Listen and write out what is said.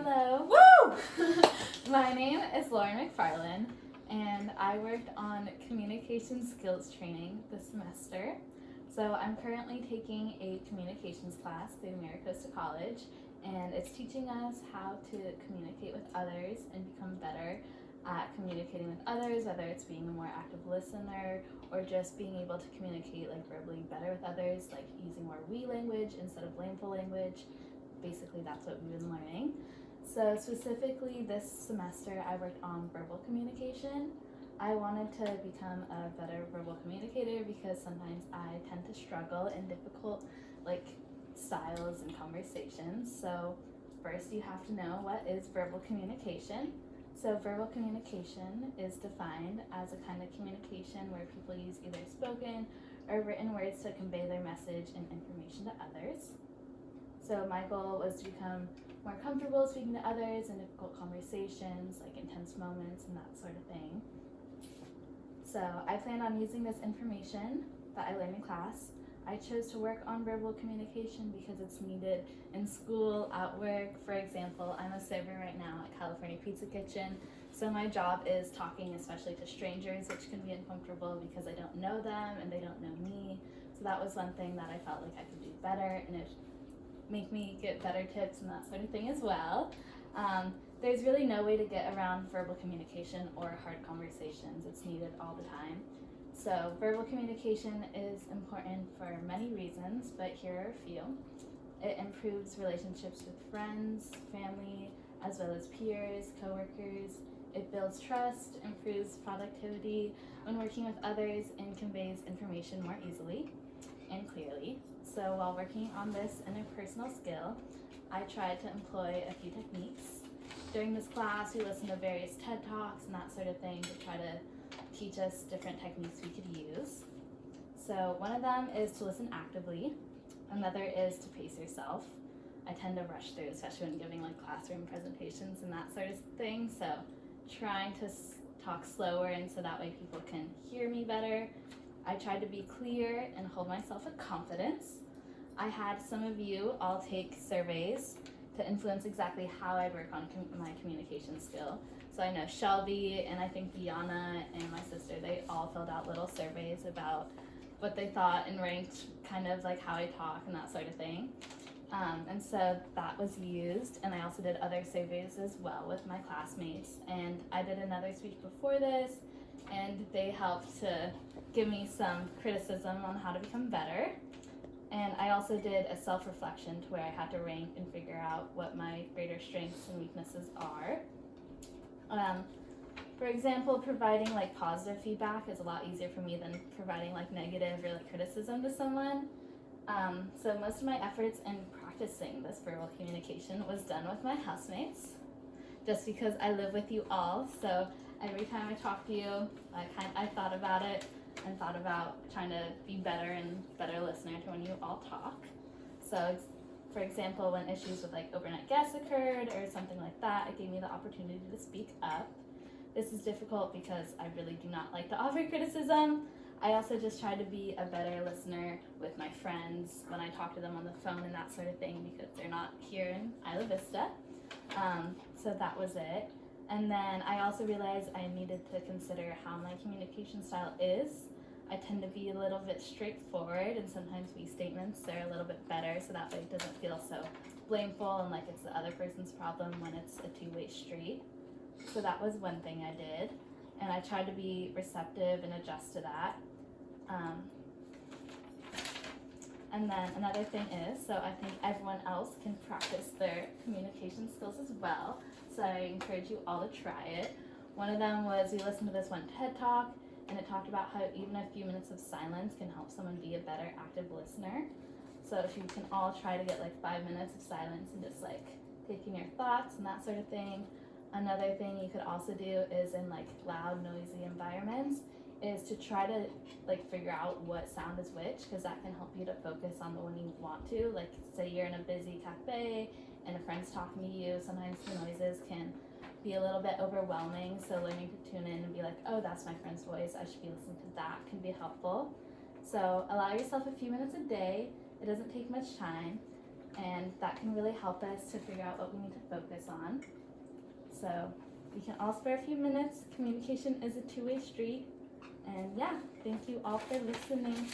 Hello. Woo! My name is Lauren McFarland, and I worked on communication skills training this semester. So I'm currently taking a communications class through MiraCosta College, and it's teaching us how to communicate with others and become better at communicating with others, whether it's being a more active listener or just being able to communicate like verbally better with others, like using more we language instead of blameful language. Basically, that's what we've been learning. So specifically this semester, I worked on verbal communication. I wanted to become a better verbal communicator because sometimes I tend to struggle in difficult styles and conversations. So first you have to know what is verbal communication. So verbal communication is defined as a kind of communication where people use either spoken or written words to convey their message and information to others. So my goal was to become more comfortable speaking to others in difficult conversations, like intense moments and that sort of thing. So I planned on using this information that I learned in class. I chose to work on verbal communication because it's needed in school, at work. For example, I'm a server right now at California Pizza Kitchen. So my job is talking especially to strangers, which can be uncomfortable because I don't know them and they don't know me. So that was one thing that I felt like I could do better, and it make me get better tips and that sort of thing as well. There's really no way to get around verbal communication or hard conversations. It's needed all the time. So verbal communication is important for many reasons, but here are a few. It improves relationships with friends, family, as well as peers, coworkers. It builds trust, improves productivity when working with others, and conveys information more easily and clearly. So while working on this interpersonal skill, I tried to employ a few techniques. During this class, we listened to various TED Talks and that sort of thing to try to teach us different techniques we could use. So one of them is to listen actively. Another is to pace yourself. I tend to rush through, especially when giving like classroom presentations and that sort of thing. So trying to talk slower and so that way people can hear me better. I tried to be clear and hold myself with confidence. I had some of you all take surveys to influence exactly how I work on my communication skill. So I know Shelby and I think Diana and my sister, they all filled out little surveys about what they thought and ranked kind of like how I talk and that sort of thing. And so that was used, and I also did other surveys as well with my classmates. And I did another speech before this, and they helped to give me some criticism on how to become better. And I also did a self-reflection to where I had to rank and figure out what my greater strengths and weaknesses are. For example, providing like positive feedback is a lot easier for me than providing like negative or like criticism to someone. So most of my efforts in practicing this verbal communication was done with my housemates, just because I live with you all. So every time I talk to you, I thought about it and thought about trying to be better and better listener to when you all talk. So for example, when issues with like overnight guests occurred or something like that, it gave me the opportunity to speak up. This is difficult because I really do not like to offer criticism. I also just try to be a better listener with my friends when I talk to them on the phone and that sort of thing because they're not here in Isla Vista. So that was it. And then I also realized I needed to consider how my communication style is. I tend to be a little bit straightforward, and sometimes we statements are a little bit better, so that way it doesn't feel so blameful and like it's the other person's problem when it's a two-way street. So that was one thing I did, and I tried to be receptive and adjust to that. And then another thing is, so I think everyone else can practice their communication skills as well. So I encourage you all to try it. One of them was we listened to this one TED Talk, and it talked about how even a few minutes of silence can help someone be a better active listener. So if you can all try to get like 5 minutes of silence and just like taking your thoughts and that sort of thing. Another thing you could also do is in like loud, noisy environments is to try to like figure out what sound is which, because that can help you to focus on the one you want to. Like say you're in a busy cafe and a friend's talking to you, sometimes the noises can be a little bit overwhelming, so learning to tune in and be like, oh, that's my friend's voice, I should be listening to that, can be helpful. So allow yourself a few minutes a day. It doesn't take much time, and that can really help us to figure out what we need to focus on. So we can all spare a few minutes. Communication is a two-way street. And yeah, thank you all for listening.